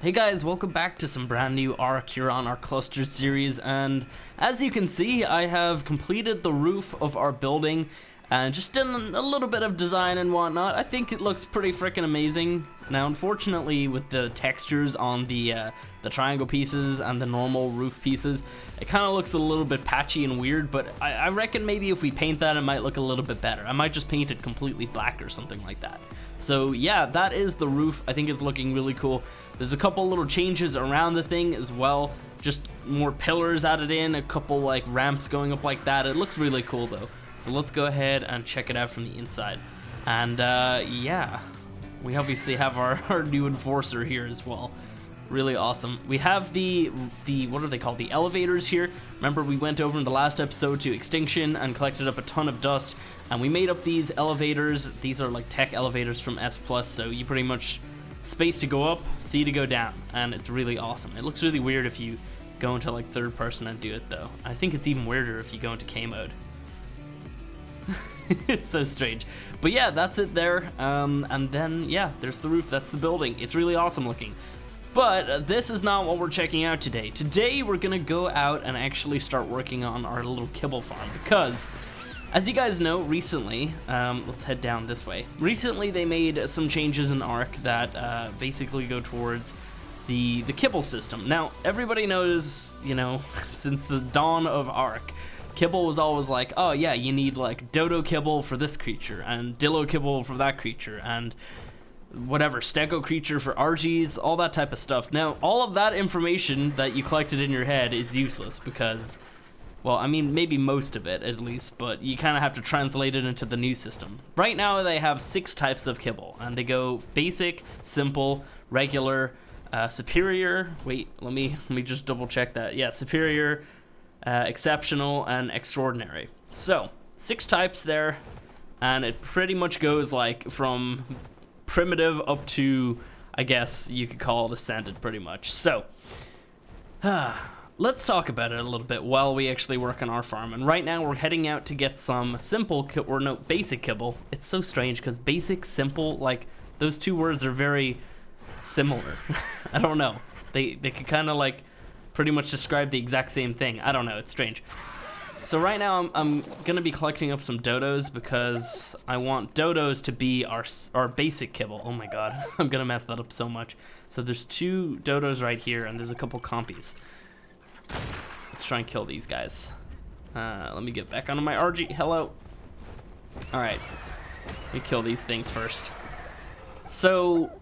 Hey guys, welcome back to some brand new Ark here on our cluster series, and as you can see, I have completed the roof of our building and just done a little bit of design and whatnot. I think it looks pretty freaking amazing. Now unfortunately, with the textures on the triangle pieces and the normal roof pieces, it kind of looks a little bit patchy and weird, but I reckon maybe if we paint that, it might look a little bit better. I might just paint it completely black or something like that. So yeah, that is the roof. I think it's looking really cool. There's a couple little changes around the thing as well. Just more pillars added in, a couple like ramps going up like that. It looks really cool though. So let's go ahead and check it out from the inside. And yeah, we obviously have our new enforcer here as well. Really awesome. We have the what are they called? The elevators here. Remember we went over in the last episode to Extinction and collected up a ton of dust, and we made up these elevators. These are like tech elevators from S+, so you pretty much space to go up, C to go down, and it's really awesome. It looks really weird if you go into like third person and do it though. I think it's even weirder if you go into K mode. It's so strange. But yeah, that's it there. And then yeah, there's the roof. That's the building. It's really awesome looking. But this is not what we're checking out today. Today we're gonna go out and actually start working on our little kibble farm, because as you guys know, recently, let's head down this way. Recently they made some changes in Ark that basically go towards the kibble system. Now everybody knows, you know, since the dawn of Ark, kibble was always like, oh yeah, you need like dodo kibble for this creature and dillo kibble for that creature and whatever, stego creature for RGs, all that type of stuff. Now, all of that information that you collected in your head is useless because, well, I mean, maybe most of it at least, but you kind of have to translate it into the new system. Right now, they have 6 types of kibble, and they go basic, simple, regular, superior. Wait, let me just double check that. Yeah, superior, exceptional, and extraordinary. So, 6 types there, and it pretty much goes like from primitive up to, I guess you could call it ascended pretty much. So let's talk about it a little bit while we actually work on our farm. And right now we're heading out to get some basic kibble. It's so strange because basic, simple, like those two words are very similar. I don't know, they could kind of like pretty much describe the exact same thing. I don't know, it's strange. So right now I'm gonna be collecting up some dodos because I want dodos to be our basic kibble. Oh my god, I'm gonna mess that up so much. So there's 2 dodos right here, and there's a couple compies. Let's try and kill these guys. Let me get back onto my RG. Hello. All right, let me kill these things first. So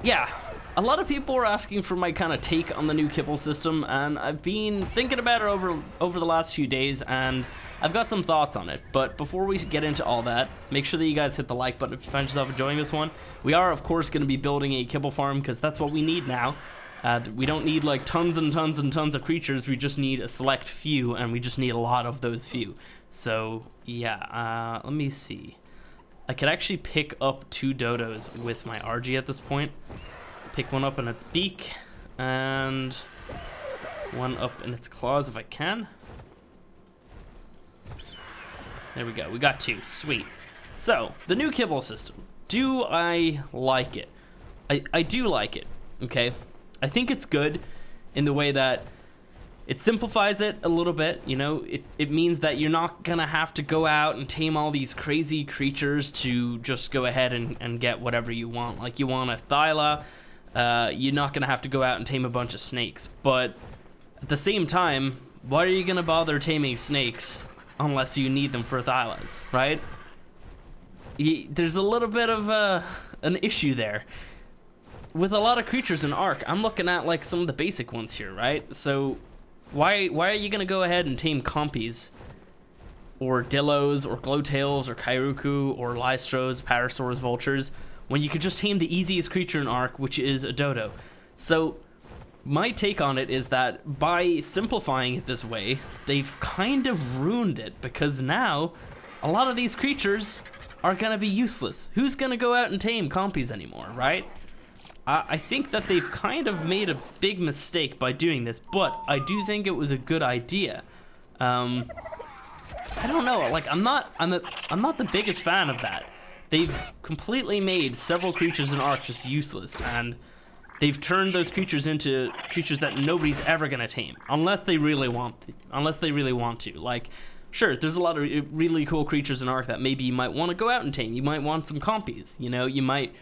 yeah, a lot of people are asking for my kind of take on the new kibble system, and I've been thinking about it over the last few days, and I've got some thoughts on it. But before we get into all that, make sure that you guys hit the like button if you find yourself enjoying this one. We are, of course, going to be building a kibble farm because that's what we need now. We don't need like tons and tons and tons of creatures. We just need a select few, and we just need a lot of those few. So yeah, let me see. I could actually pick up 2 dodos with my RG at this point. Pick one up in its beak and one up in its claws if I can. There we go, we got 2, sweet. So, the new kibble system. Do I like it? I do like it, okay? I think it's good in the way that it simplifies it a little bit, you know? It means that you're not gonna have to go out and tame all these crazy creatures to just go ahead and get whatever you want. Like you want a Thyla, you're not gonna have to go out and tame a bunch of snakes. But at the same time, why are you gonna bother taming snakes unless you need them for Thylas, right? There's a little bit of an issue there. With a lot of creatures in Ark, I'm looking at like some of the basic ones here, right? So why are you gonna go ahead and tame compies or dillos or glowtails or kairuku or lystros, parasaurs, vultures when you could just tame the easiest creature in Ark, which is a dodo? So my take on it is that by simplifying it this way, they've kind of ruined it, because now a lot of these creatures are gonna be useless. Who's gonna go out and tame compies anymore, right? I think that they've kind of made a big mistake by doing this, but I do think it was a good idea. I don't know, like I'm not the biggest fan of that. They've completely made several creatures in Ark just useless, and they've turned those creatures into creatures that nobody's ever gonna tame unless they really want to. Like, sure, there's a lot of really cool creatures in Ark that maybe you might want to go out and tame. You might want some compies, you know, you might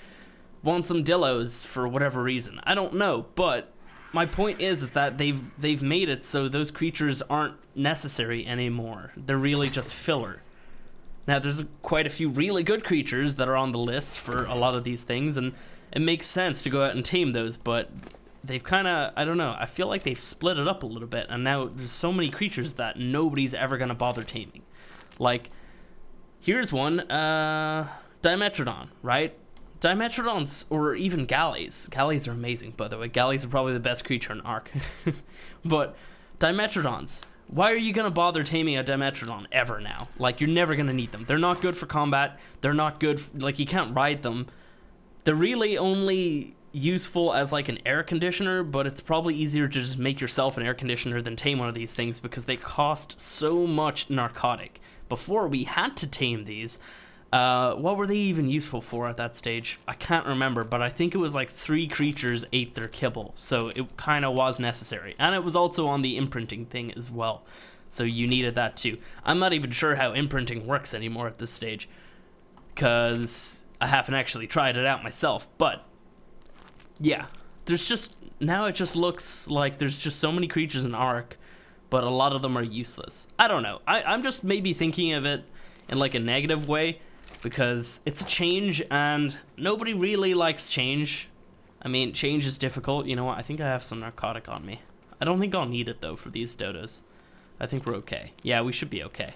want some Dillos for whatever reason. I don't know, but my point is that they've made it so those creatures aren't necessary anymore. They're really just filler. Now, there's quite a few really good creatures that are on the list for a lot of these things, and it makes sense to go out and tame those, but they've kind of, I don't know, I feel like they've split it up a little bit, and now there's so many creatures that nobody's ever going to bother taming. Like, here's one, Dimetrodon, right? Dimetrodons, or even galleys. Galleys are amazing, by the way. Galleys are probably the best creature in Ark. But Dimetrodons, why are you going to bother taming a Dimetrodon ever now? Like, you're never going to need them. They're not good for combat. They're not good, like, you can't ride them. They're really only useful as like an air conditioner, but it's probably easier to just make yourself an air conditioner than tame one of these things because they cost so much narcotic. Before we had to tame these, what were they even useful for at that stage? I can't remember, but I think it was like 3 creatures ate their kibble, so it kind of was necessary. And it was also on the imprinting thing as well, so you needed that too. I'm not even sure how imprinting works anymore at this stage, because I haven't actually tried it out myself, but yeah, there's just, now it just looks like there's just so many creatures in Ark, but a lot of them are useless. I don't know, I'm just maybe thinking of it in like a negative way, because it's a change and nobody really likes change. I mean, change is difficult. You know what, I think I have some narcotic on me. I don't think I'll need it though for these dodos. I think we're okay. Yeah, we should be okay.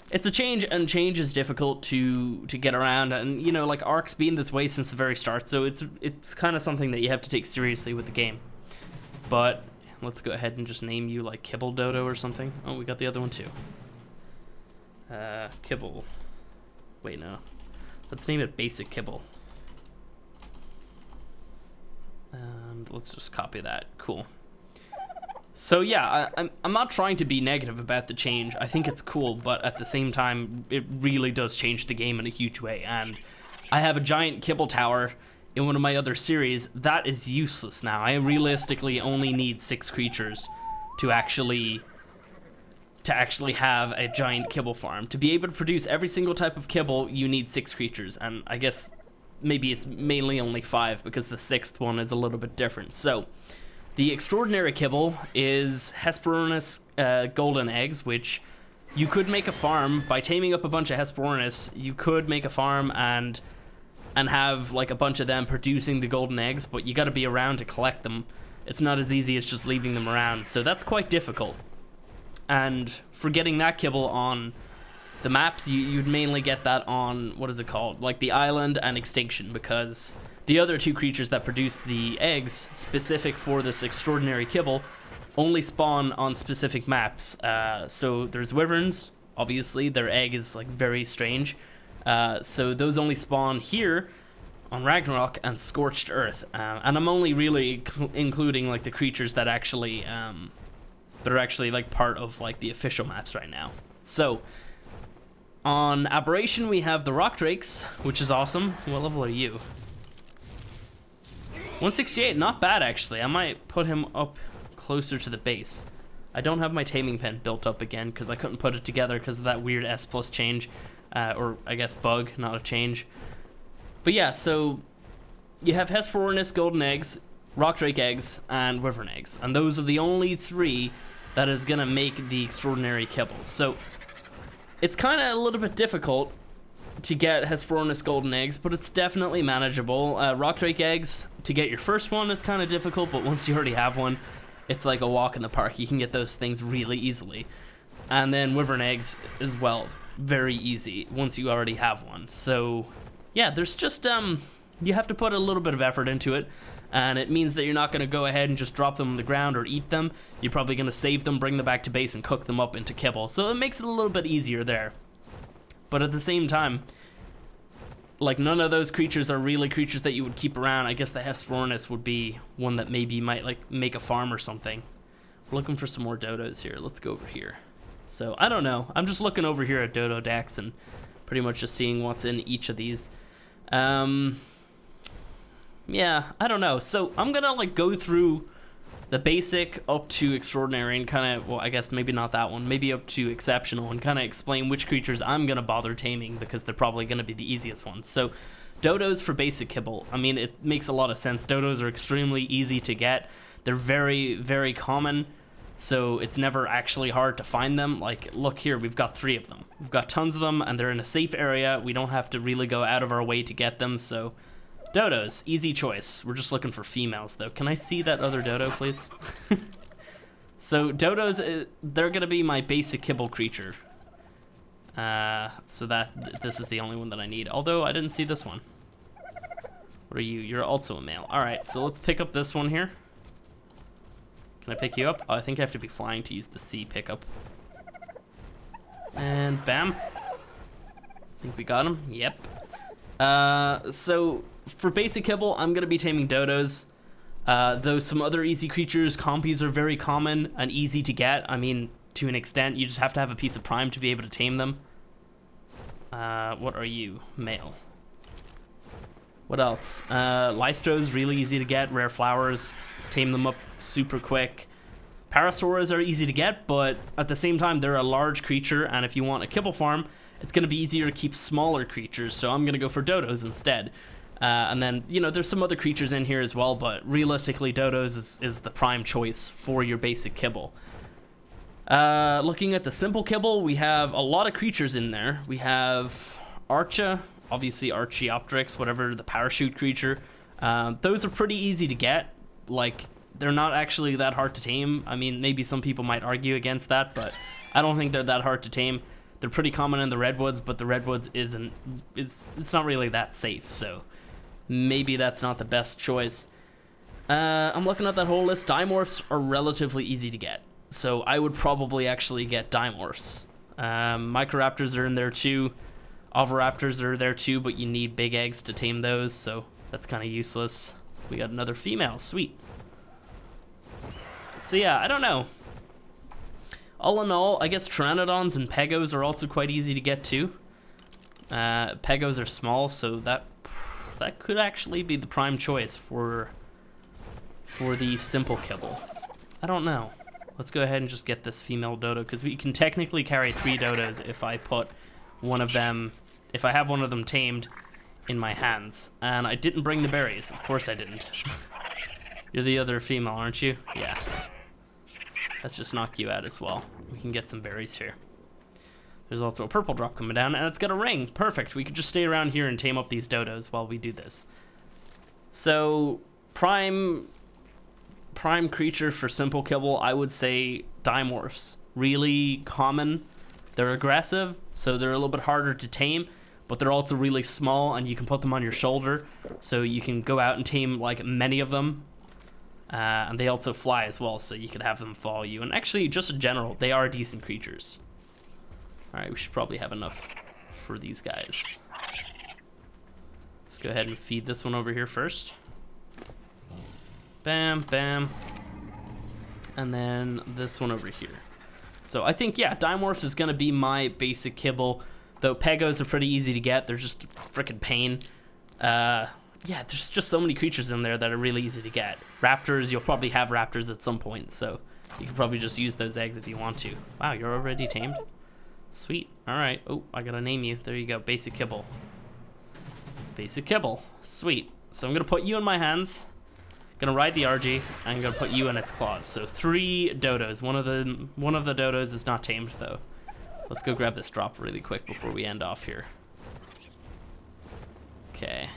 It's a change, and change is difficult to get around, and you know, like, Ark's been this way since the very start, so it's kind of something that you have to take seriously with the game. But let's go ahead and just name you like Kibble Dodo or something. Oh, we got the other one too. Kibble. Wait, no. Let's name it Basic Kibble. And let's just copy that. Cool. So yeah, I'm not trying to be negative about the change. I think it's cool, but at the same time, it really does change the game in a huge way. And I have a giant kibble tower in one of my other series. That is useless now. I realistically only need 6 creatures to actually have a giant kibble farm. To be able to produce every single type of kibble, you need 6 creatures. And I guess maybe it's mainly only 5 because the 6th one is a little bit different. So the extraordinary kibble is Hesperornis golden eggs, which you could make a farm by taming up a bunch of Hesperornis. You could make a farm and have like a bunch of them producing the golden eggs, but you got to be around to collect them. It's not as easy as just leaving them around, so that's quite difficult. And for getting that kibble on the maps, you'd mainly get that on, what is it called, like the island and extinction, because the other 2 creatures that produce the eggs specific for this extraordinary kibble only spawn on specific maps. So there's wyverns, obviously, their egg is like very strange. So those only spawn here on Ragnarok and Scorched Earth. And I'm only really including like the creatures that actually that are actually like part of like the official maps right now. So on Aberration we have the Rock Drakes, which is awesome. What level are you? 168, not bad actually. I might put him up closer to the base. I don't have my taming pen built up again because I couldn't put it together because of that weird S+ change, or I guess bug, not a change. But yeah, so you have Hesperornis golden eggs, Rock Drake eggs, and Wyvern eggs, and those are the only 3 that is gonna make the extraordinary kibbles. So it's kind of a little bit difficult to get Hesperornis golden eggs, but it's definitely manageable. Rock Drake eggs, to get your first one, it's kind of difficult, but once you already have one, it's like a walk in the park. You can get those things really easily. And then Wyvern eggs as well, very easy once you already have one. So yeah, there's just you have to put a little bit of effort into it, and it means that you're not going to go ahead and just drop them on the ground or eat them. You're probably going to save them, bring them back to base, and cook them up into kibble. So it makes it a little bit easier there. But at the same time, like, none of those creatures are really creatures that you would keep around. I guess the Hesperornis would be one that maybe you might like make a farm or something. We're looking for some more dodos here. Let's go over here. So I don't know. I'm just looking over here at Dodo Decks and pretty much just seeing what's in each of these. Yeah, I don't know. So I'm gonna like go through the basic up to extraordinary and kind of, well, I guess maybe not that one, maybe up to exceptional, and kind of explain which creatures I'm gonna bother taming because they're probably gonna be the easiest ones. So dodos for basic kibble. I mean, it makes a lot of sense. Dodos are extremely easy to get. They're very, very common, so it's never actually hard to find them. Like, look here, we've got 3 of them. We've got tons of them, and they're in a safe area. We don't have to really go out of our way to get them, so dodos, easy choice. We're just looking for females, though. Can I see that other dodo, please? So dodos, they're gonna be my basic kibble creature. So this is the only one that I need. Although I didn't see this one. What are you? You're also a male. All right, so let's pick up this one here. Can I pick you up? Oh, I think I have to be flying to use the C pickup. And bam. I think we got him. Yep. So for basic kibble, I'm gonna be taming dodos. Though some other easy creatures, compies are very common and easy to get. I mean, to an extent, you just have to have a piece of prime to be able to tame them. What are you? Male. What else? Lystro's really easy to get. Rare flowers, tame them up super quick. Parasaurs are easy to get, but at the same time, they're a large creature, and if you want a kibble farm, it's going to be easier to keep smaller creatures, so I'm going to go for dodos instead. And then, you know, there's some other creatures in here as well, but realistically, dodos is the prime choice for your basic kibble. Looking at the simple kibble, we have a lot of creatures in there. We have Archa, obviously Archaeopteryx, whatever, the parachute creature. Those are pretty easy to get. Like, they're not actually that hard to tame. I mean, maybe some people might argue against that, but I don't think they're that hard to tame. They're pretty common in the redwoods, but the redwoods it's not really that safe, so maybe that's not the best choice. I'm looking at that whole list. Dimorphs are relatively easy to get, so I would probably actually get Dimorphs. Microraptors are in there too. Oviraptors are there too, but you need big eggs to tame those, so that's kind of useless. We got another female, sweet. So yeah, I don't know. All in all, I guess Pteranodons and Pegos are also quite easy to get too. Pegos are small, so that could actually be the prime choice for the simple kibble. I don't know. Let's go ahead and just get this female dodo, because we can technically carry 3 dodos if I put one of them, if I have one of them tamed in my hands. And I didn't bring the berries. Of course I didn't. You're the other female, aren't you? Yeah. Let's just knock you out as well. We can get some berries here. There's also a purple drop coming down, and it's got a ring. Perfect. We could just stay around here and tame up these dodos while we do this. So, prime creature for simple kibble, I would say Dimorphs. Really common. They're aggressive, so they're a little bit harder to tame, but they're also really small, and you can put them on your shoulder, so you can go out and tame like many of them. And they also fly as well, so you could have them follow you. And actually, just in general, they are decent creatures. Alright, we should probably have enough for these guys. Let's go ahead and feed this one over here first. Bam, bam. And then this one over here. So I think, yeah, Dimorphs is going to be my basic kibble. Though Pegos are pretty easy to get. They're just a freaking pain. Yeah, there's just so many creatures in there that are really easy to get. Raptors, you'll probably have raptors at some point, so you can probably just use those eggs if you want to. Wow, you're already tamed? Sweet. Alright. Oh, I gotta name you. There you go. Basic kibble. Basic kibble. Sweet. So I'm gonna put you in my hands. Gonna ride the RG, and I'm gonna put you in its claws. So 3 dodos. One of the dodos is not tamed though. Let's go grab this drop really quick before we end off here. Okay.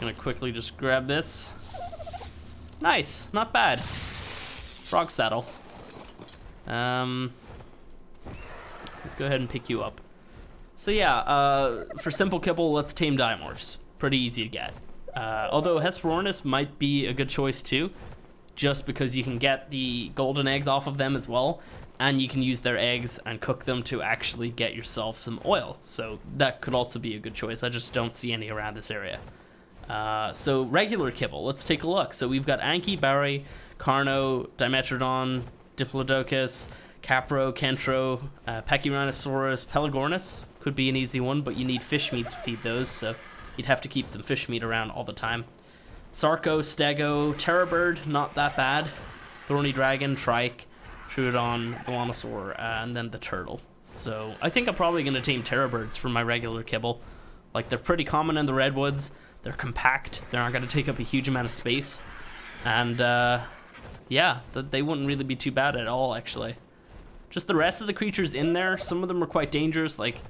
Gonna quickly just grab this. Nice, not bad. Frog saddle. Let's go ahead and pick you up. So yeah, for simple kibble, let's tame Dimorphs. Pretty easy to get. Although Hesperornis might be a good choice too, just because you can get the golden eggs off of them as well, and you can use their eggs and cook them to actually get yourself some oil. So that could also be a good choice. I just don't see any around this area. So regular kibble, let's take a look. So we've got Anki, Barry, Carno, Dimetrodon, Diplodocus, Capro, Kentro, Pachyrhinosaurus, Pelagornis. Could be an easy one, but you need fish meat to feed those, so you'd have to keep some fish meat around all the time. Sarco, Stego, Terrorbird, not that bad. Thorny Dragon, Trike, Troodon, Velonosaur, and then the Turtle. So I think I'm probably going to tame Terrorbirds for my regular kibble. Like, they're pretty common in the redwoods. They're compact. They're not going to take up a huge amount of space. And, yeah, they wouldn't really be too bad at all, actually. Just the rest of the creatures in there, some of them are quite dangerous. Like,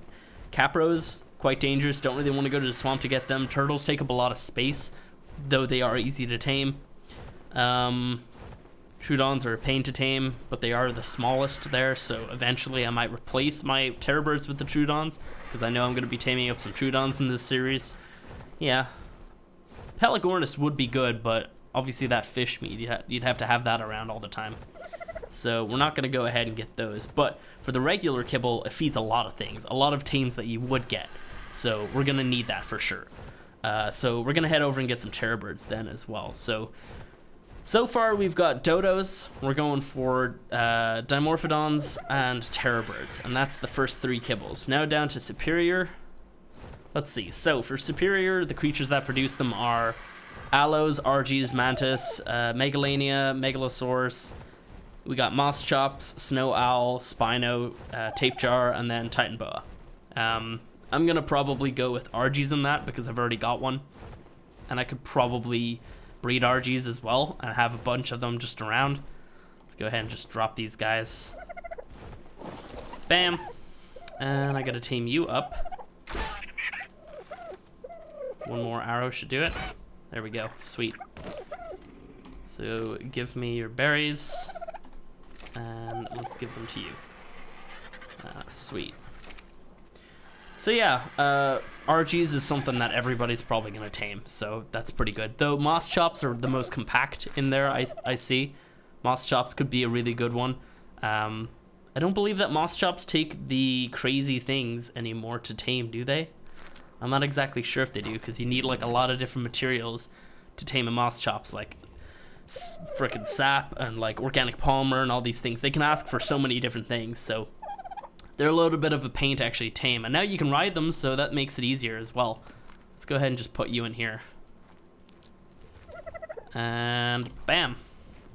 Capros, quite dangerous. Don't really want to go to the swamp to get them. Turtles take up a lot of space, though they are easy to tame. Troodons are a pain to tame, but they are the smallest there, so eventually I might replace my Terrorbirds with the Troodons, because I know I'm going to be taming up some Troodons in this series. Yeah. Pelagornis would be good, but obviously that fish meat, you'd have to have that around all the time. So we're not going to go ahead and get those, but for the regular kibble, it feeds a lot of things, a lot of tames that you would get. So we're going to need that for sure. So we're going to head over and get some Terrorbirds then as well. So far we've got Dodos, we're going for Dimorphodons and Terrorbirds, and that's the first 3 kibbles. Now down to Superior. Let's see, so for Superior, the creatures that produce them are Allos, Argies, Mantis, Megalania, Megalosaurus. We got Moss Chops, Snow Owl, Spino, Tape Jar, and then Titan Boa. I'm gonna probably go with Argies in that because I've already got one, and I could probably breed Argies as well and have a bunch of them just around. Let's go ahead and just drop these guys. Bam. And I gotta tame you up. One more arrow should do it. There we go. Sweet. So give me your berries, and let's give them to you. Sweet. So yeah, Argies is something that everybody's probably gonna tame, so that's pretty good. Though Moss Chops are the most compact in there, I see. Moss Chops could be a really good one. I don't believe that Moss Chops take the crazy things anymore to tame, do they? I'm not exactly sure if they do, because you need like a lot of different materials to tame a Moss Chops, like frickin' sap and like organic polymer and all these things. They can ask for so many different things, so they're a little bit of a pain to actually tame. And now you can ride them, so that makes it easier as well. Let's go ahead and just put you in here. And bam.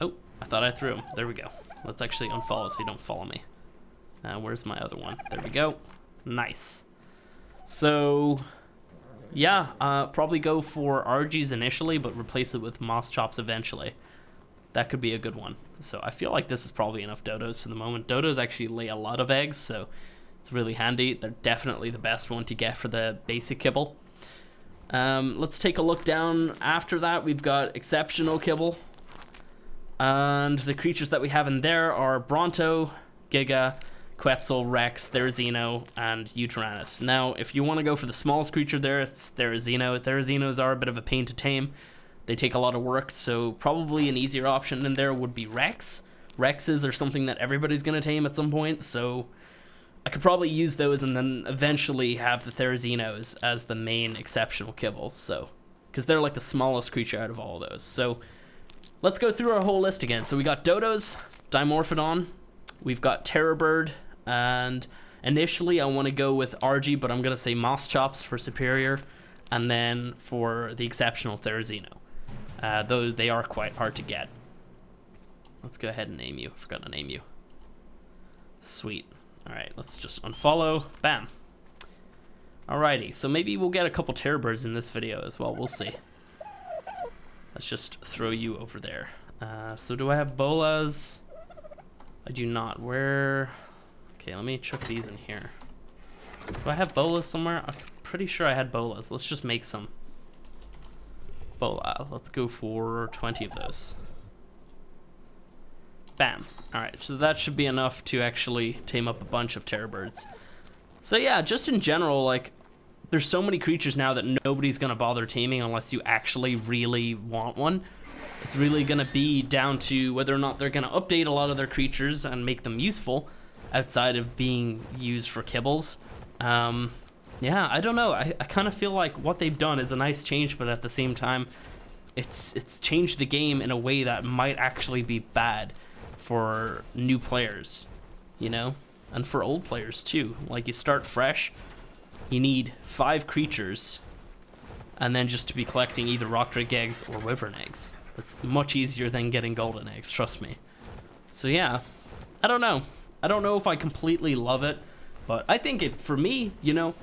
Oh, I thought I threw him. There we go. Let's actually unfollow so you don't follow me. Where's my other one? There we go. Nice. So, yeah, probably go for Argies initially, but replace it with Moss Chops eventually. That could be a good one. So I feel like this is probably enough Dodos for the moment. Dodos actually lay a lot of eggs, so it's really handy. They're definitely the best one to get for the basic kibble. Let's take a look down. After that, we've got Exceptional Kibble. And the creatures that we have in there are Bronto, Giga, Quetzal, Rex, Therizino, and Utyrannus. Now, if you want to go for the smallest creature there, it's Therizino. Therizinos are a bit of a pain to tame. They take a lot of work, so probably an easier option in there would be Rex. Rexes are something that everybody's going to tame at some point, so I could probably use those and then eventually have the Therizinos as the main exceptional kibbles, so, because they're like the smallest creature out of all of those. So let's go through our whole list again. So we got Dodos, Dimorphodon, we've got Terrorbird, and initially I want to go with Argy, but I'm going to say Moss Chops for Superior, and then for the exceptional Therizino. Though they are quite hard to get. Let's go ahead and name you. I forgot to name you. Sweet. Alright, let's just unfollow. Bam. Alrighty, so maybe we'll get a couple Terrorbirds in this video as well. We'll see. Let's just throw you over there. So do I have bolas? I do not. Where? Okay, let me chuck these in here. Do I have bolas somewhere? I'm pretty sure I had bolas. Let's just make some. Bola. Let's go for 20 of those. Bam. Alright, so that should be enough to actually tame up a bunch of Terrorbirds. So yeah, just in general, like, there's so many creatures now that nobody's gonna bother taming unless you actually really want one. It's really gonna be down to whether or not they're gonna update a lot of their creatures and make them useful outside of being used for kibbles. Yeah, I don't know. I kind of feel like what they've done is a nice change, but at the same time, it's changed the game in a way that might actually be bad for new players, you know? And for old players too. Like, you start fresh, you need 5 creatures and then just to be collecting either rock drake eggs or wyvern eggs. That's much easier than getting golden eggs, trust me. So yeah, I don't know. I don't know if I completely love it, but I think it, for me, you know,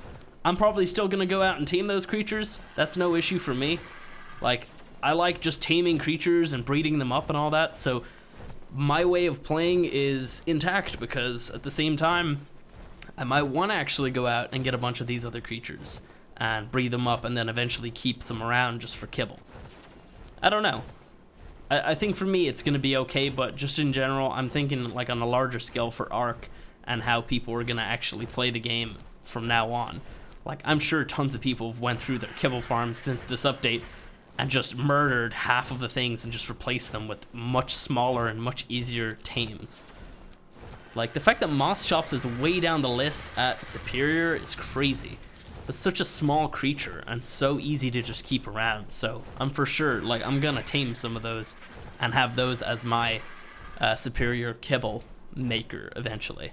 I'm probably still gonna go out and tame those creatures. That's no issue for me. Like, I like just taming creatures and breeding them up and all that, so my way of playing is intact, because at the same time, I might want to actually go out and get a bunch of these other creatures and breed them up and then eventually keep some around just for kibble. I don't know. I think for me it's going to be okay, but just in general, I'm thinking like on a larger scale for Ark and how people are going to actually play the game from now on. Like, I'm sure tons of people have went through their kibble farms since this update and just murdered half of the things and just replaced them with much smaller and much easier tames. Like, the fact that Moss Chops is way down the list at Superior is crazy. It's such a small creature and so easy to just keep around. So I'm for sure, like, I'm gonna tame some of those and have those as my Superior kibble maker eventually.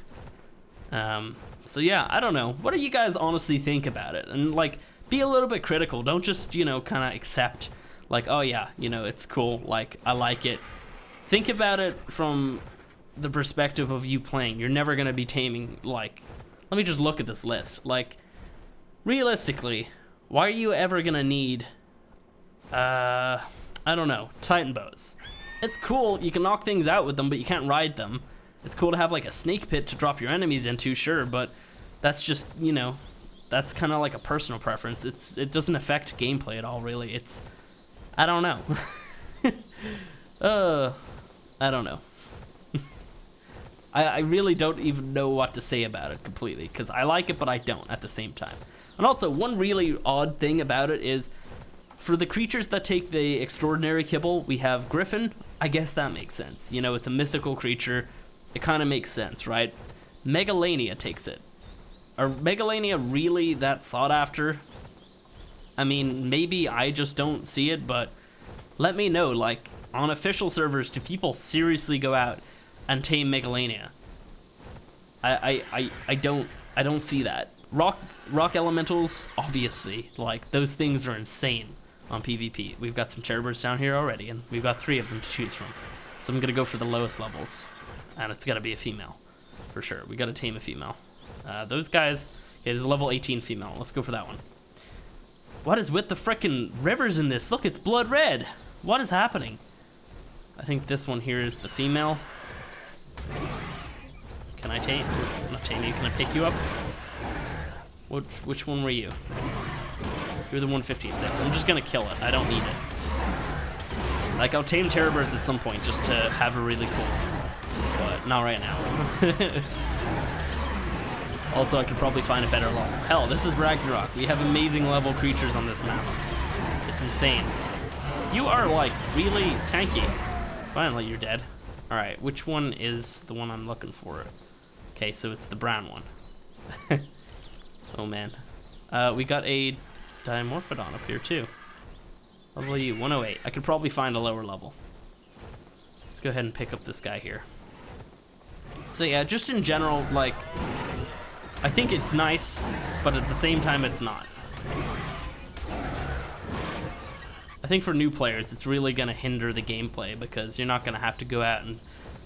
So yeah, I don't know. What do you guys honestly think about it? And like, be a little bit critical. Don't just, you know, kind of accept like, oh yeah, you know, it's cool. Like, I like it. Think about it from the perspective of you playing. You're never gonna be taming, like, let me just look at this list. Like, realistically, why are you ever gonna need, I don't know, Titan bows? It's cool, you can knock things out with them, but you can't ride them. It's cool to have like a snake pit to drop your enemies into, sure, but that's just, you know, that's kind of like a personal preference. It doesn't affect gameplay at all, really. It's, I don't know. I don't know. I really don't even know what to say about it completely, because I like it, but I don't at the same time. And also, one really odd thing about it is, for the creatures that take the extraordinary kibble, we have Griffin. I guess that makes sense. You know, it's a mystical creature. It kind of makes sense, right? Megalania takes it. Are Megalania really that sought after? I mean, maybe I just don't see it, but let me know. Like, on official servers, do people seriously go out and tame Megalania? I don't see that. Rock elementals, obviously, like, those things are insane on PvP. We've got some terror birds down here already, and we've got 3 of them to choose from. So I'm gonna go for the lowest levels, and it's gotta be a female, for sure. We gotta tame a female. Those guys, okay, there's a level 18 female. Let's go for that one. What is with the frickin' rivers in this? Look, it's blood red. What is happening? I think this one here is the female. Can I tame? Not tame you. Can I pick you up? Which one were you? You're the 156. I'm just gonna kill it. I don't need it. Like, I'll tame terror birds at some point just to have her really cool, but not right now. Also, I could probably find a better level. Hell, this is Ragnarok. We have amazing level creatures on this map. It's insane. You are, like, really tanky. Finally, you're dead. Alright, which one is the one I'm looking for? Okay, so it's the brown one. Oh, man. We got a Dimorphodon up here, too. Level U, 108. I could probably find a lower level. Let's go ahead and pick up this guy here. So, yeah, just in general, like, I think it's nice, but at the same time, it's not. I think for new players, it's really going to hinder the gameplay, because you're not going to have to go out and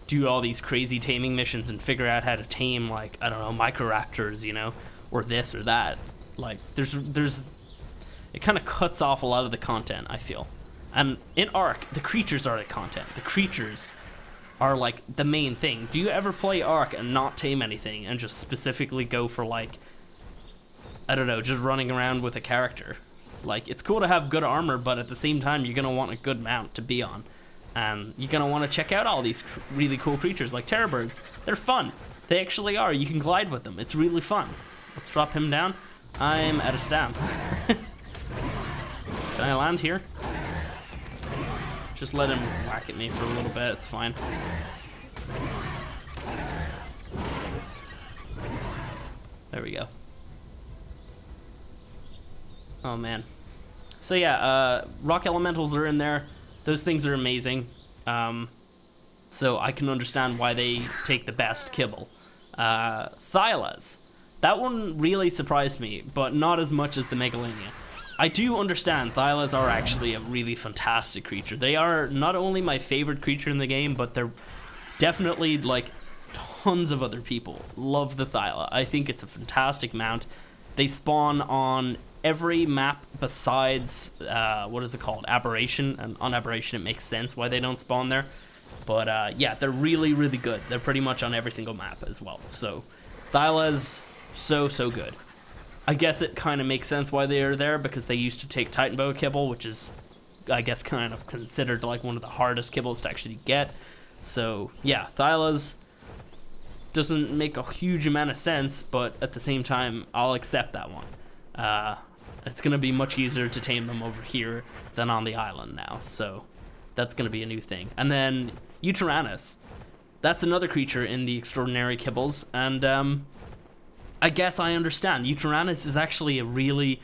do all these crazy taming missions and figure out how to tame, like, I don't know, Microraptors, you know, or this or that. Like, it kind of cuts off a lot of the content, I feel. And in Ark, the creatures are the content. The creatures are, like, the main thing. Do you ever play Ark and not tame anything and just specifically go for, like, I don't know, just running around with a character? Like, it's cool to have good armor, but at the same time, you're gonna want a good mount to be on. And you're gonna want to check out all these really cool creatures like terror birds. They're fun. They actually are. You can glide with them. It's really fun. Let's drop him down. I'm out of stamp. Can I land here? Just let him whack at me for a little bit. It's fine. There we go. Oh, man. So, yeah, rock elementals are in there. Those things are amazing. So I can understand why they take the best kibble. Thylas. That one really surprised me, but not as much as the Megalania. I do understand Thylas are actually a really fantastic creature. They are not only my favorite creature in the game, but they're definitely, like, tons of other people love the Thyla. I think it's a fantastic mount. They spawn on every map besides, what is it called? Aberration. And on Aberration, it makes sense why they don't spawn there. But yeah, they're really, really good. They're pretty much on every single map as well. So Thyla's so good. I guess it kind of makes sense why they are there, because they used to take Titan Boa Kibble, which is, I guess, kind of considered like one of the hardest Kibbles to actually get. So yeah, Thyla's doesn't make a huge amount of sense, but at the same time, I'll accept that one. It's going to be much easier to tame them over here than on the island now, so that's going to be a new thing. And then Uteranus. That's another creature in the Extraordinary Kibbles, and I guess I understand. Uteranus is actually a really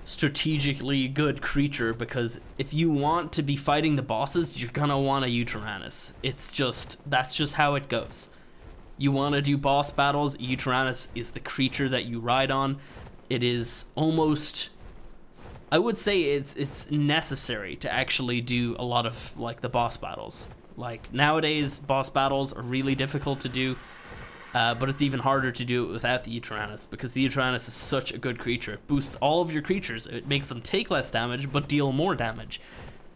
strategically good creature, because if you want to be fighting the bosses, you're gonna want a Uteranus. That's just how it goes. You want to do boss battles, Uteranus is the creature that you ride on. It is almost, I would say it's necessary to actually do a lot of like the boss battles. Like nowadays, boss battles are really difficult to do. But it's even harder to do it without the Uteranus, because the Uteranus is such a good creature. It boosts all of your creatures. It makes them take less damage, but deal more damage.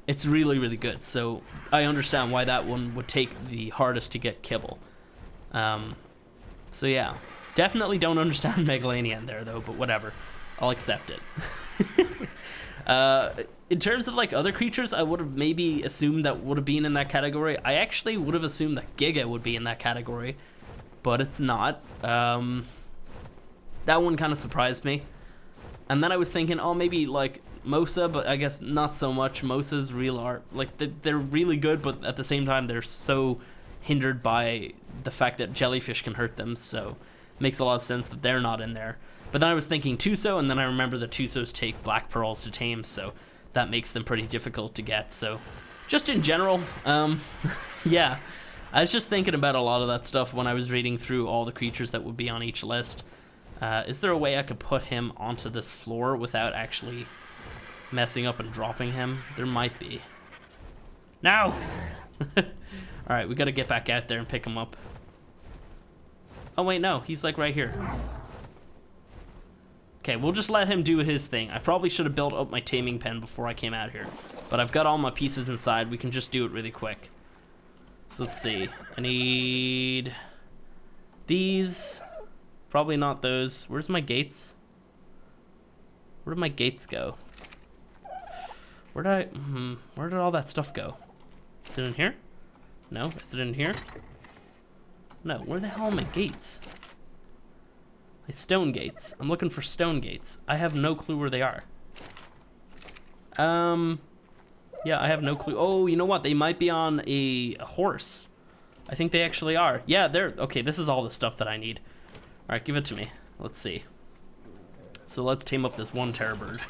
It's really, really good. So I understand why that one would take the hardest to get Kibble. So yeah, definitely don't understand Megalanian there though, but whatever. I'll accept it. In terms of like other creatures, I would have maybe assumed that would have been in that category. I actually would have assumed that Giga would be in that category, but it's not. That one kind of surprised me. And then I was thinking, oh, maybe like Mosa, but I guess not so much. Mosa's real art, like they're really good, but at the same time they're so hindered by the fact that jellyfish can hurt them, so it makes a lot of sense that they're not in there. But then I was thinking Tuso, and then I remember the Tusos take black pearls to tame, so that makes them pretty difficult to get. So just in general, yeah, I was just thinking about a lot of that stuff when I was reading through all the creatures that would be on each list. Is there a way I could put him onto this floor without actually messing up and dropping him? There might be. No! Alright, we gotta get back out there and pick him up. Oh wait, no, he's like right here. Okay, we'll just let him do his thing. I probably should have built up my taming pen before I came out here, but I've got all my pieces inside. We can just do it really quick. So let's see. I need these. Probably not those. Where's my gates? Where did my gates go? Where did all that stuff go? Is it in here? No. Is it in here? No. Where the hell are my gates? My stone gates. I'm looking for stone gates. I have no clue where they are. Yeah, I have no clue. Oh, you know what? They might be on a horse. I think they actually are. Yeah, they're... Okay, this is all the stuff that I need. All right, give it to me. Let's see. So let's tame up this one terror bird.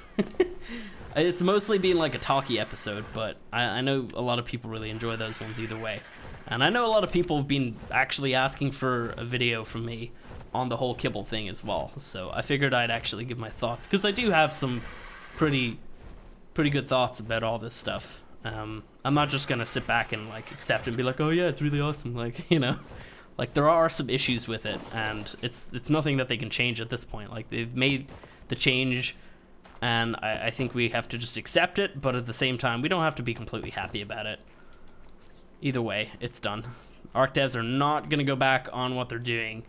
It's mostly been like a talky episode, but I know a lot of people really enjoy those ones either way. And I know a lot of people have been actually asking for a video from me on the whole Kibble thing as well. So I figured I'd actually give my thoughts, because I do have some pretty good thoughts about all this stuff. I'm not just gonna sit back and like accept and be like, oh yeah, it's really awesome. Like, you know, like there are some issues with it, and it's nothing that they can change at this point. Like they've made the change, and I think we have to just accept it, but at the same time, we don't have to be completely happy about it. Either way, it's done. Arc devs are not gonna go back on what they're doing,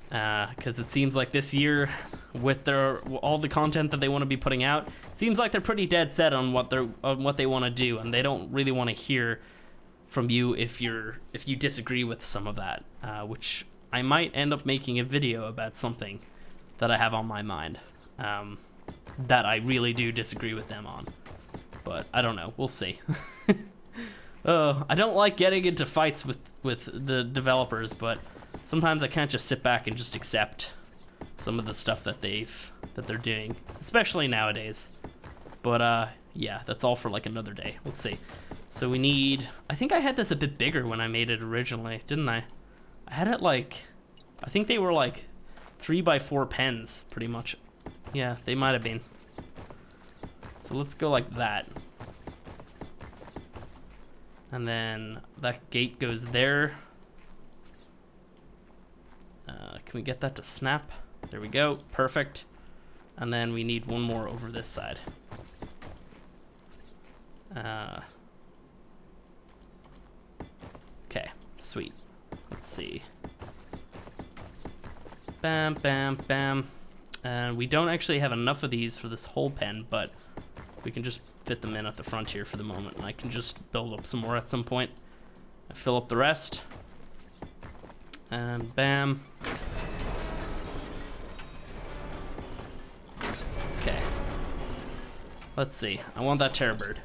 because it seems like this year, with all the content that they want to be putting out, seems like they're pretty dead set on what they want to do, and they don't really want to hear from you if you disagree with some of that, which I might end up making a video about something that I have on my mind, that I really do disagree with them on. But I don't know, we'll see. I don't like getting into fights with the developers, but sometimes I can't just sit back and just accept some of the stuff that they're doing, especially nowadays. But yeah, that's all for like another day. Let's see. So we need, I think I had this a bit bigger when I made it originally, didn't I? I had it like, I think they were like 3x4 pens, pretty much. Yeah, they might have been. So let's go like that. And then that gate goes there. Can we get that to snap? There we go, perfect. And then we need one more over this side. Okay, sweet. Let's see. Bam, bam, bam. And we don't actually have enough of these for this whole pen, but we can just fit them in at the front here for the moment. And I can just build up some more at some point. I fill up the rest. And bam. Okay. Let's see. I want that terror bird.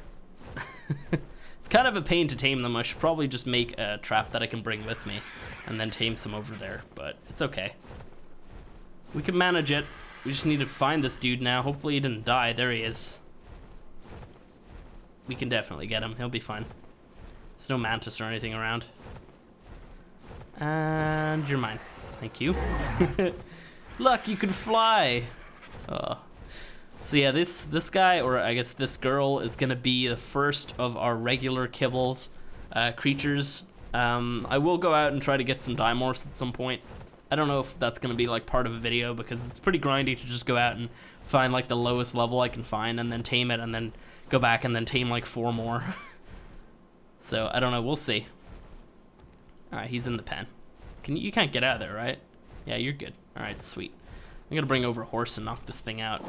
It's kind of a pain to tame them. I should probably just make a trap that I can bring with me and then tame some over there, but it's okay. We can manage it. We just need to find this dude now. Hopefully he didn't die. There he is. We can definitely get him. He'll be fine. There's no mantis or anything around. And you're mine. Thank you. Look, you can fly. Oh. So yeah, this guy, or I guess this girl, is gonna be the first of our regular Kibbles creatures. I will go out and try to get some dimorphs at some point. I don't know if that's gonna be like part of a video because it's pretty grindy to just go out and find like the lowest level I can find and then tame it and then go back and then tame like 4 more. So I don't know, we'll see. All right, he's in the pen. You can't get out of there, right? Yeah, you're good. All right, sweet. I'm gonna bring over a horse and knock this thing out.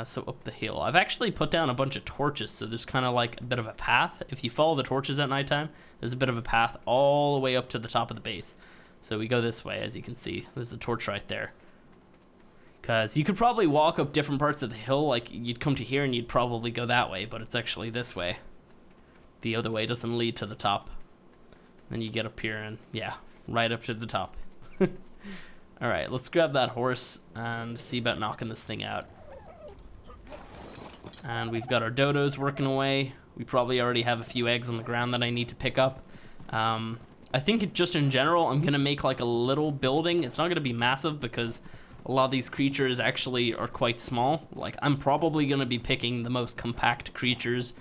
So up the hill. I've actually put down a bunch of torches, so there's kind of like a bit of a path. If you follow the torches at nighttime, there's a bit of a path all the way up to the top of the base. So we go this way, as you can see. There's a torch right there. Because you could probably walk up different parts of the hill, like you'd come to here and you'd probably go that way, but it's actually this way. The other way doesn't lead to the top. Then you get up here and, yeah, right up to the top. All right, let's grab that horse and see about knocking this thing out. And we've got our dodos working away. We probably already have a few eggs on the ground that I need to pick up. I think just in general, I'm gonna make like a little building. It's not gonna be massive because a lot of these creatures actually are quite small. Like I'm probably gonna be picking the most compact creatures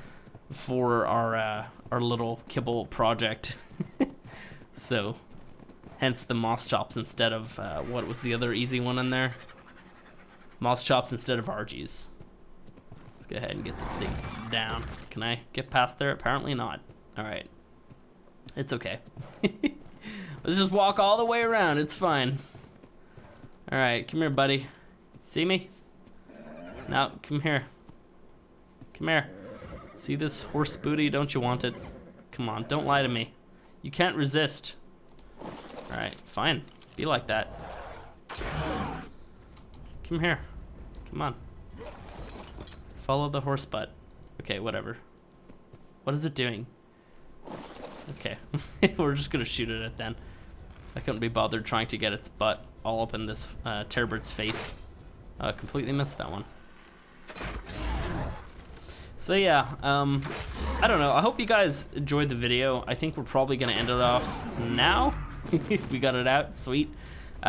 for our little kibble project. So, hence the moss chops instead of, what was the other easy one in there? Moss chops instead of RGs. Let's go ahead and get this thing down. Can I get past there? Apparently not. All right. It's okay. Let's just walk all the way around. It's fine. All right, come here, buddy. See me? No, come here. Come here. See this horse booty? Don't you want it? Come on, don't lie to me. You can't resist. All right, fine. Be like that. Come here. Come on. Follow the horse butt. Okay, whatever. What is it doing? Okay, we're just gonna shoot at it then. I couldn't be bothered trying to get its butt all up in this terror bird's face. Completely missed that one. So yeah, I don't know. I hope you guys enjoyed the video. I think we're probably gonna end it off now. We got it out, sweet.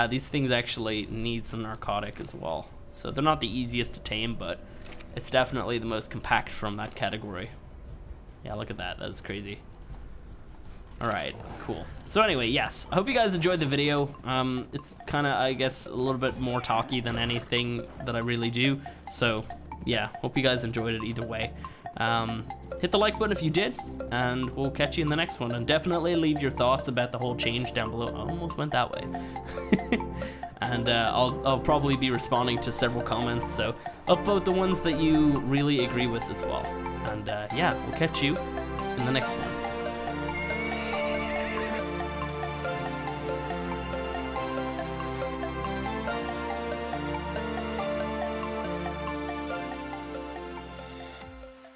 These things actually need some narcotic as well. So they're not the easiest to tame, but it's definitely the most compact from that category. Yeah, look at that, that's crazy. All right, cool. So anyway, yes, I hope you guys enjoyed the video. It's kind of, I guess, a little bit more talky than anything that I really do. So yeah, hope you guys enjoyed it either way. Hit the like button if you did, and we'll catch you in the next one. And definitely leave your thoughts about the whole change down below. I almost went that way. And I'll probably be responding to several comments, so upvote the ones that you really agree with as well. And yeah, we'll catch you in the next one.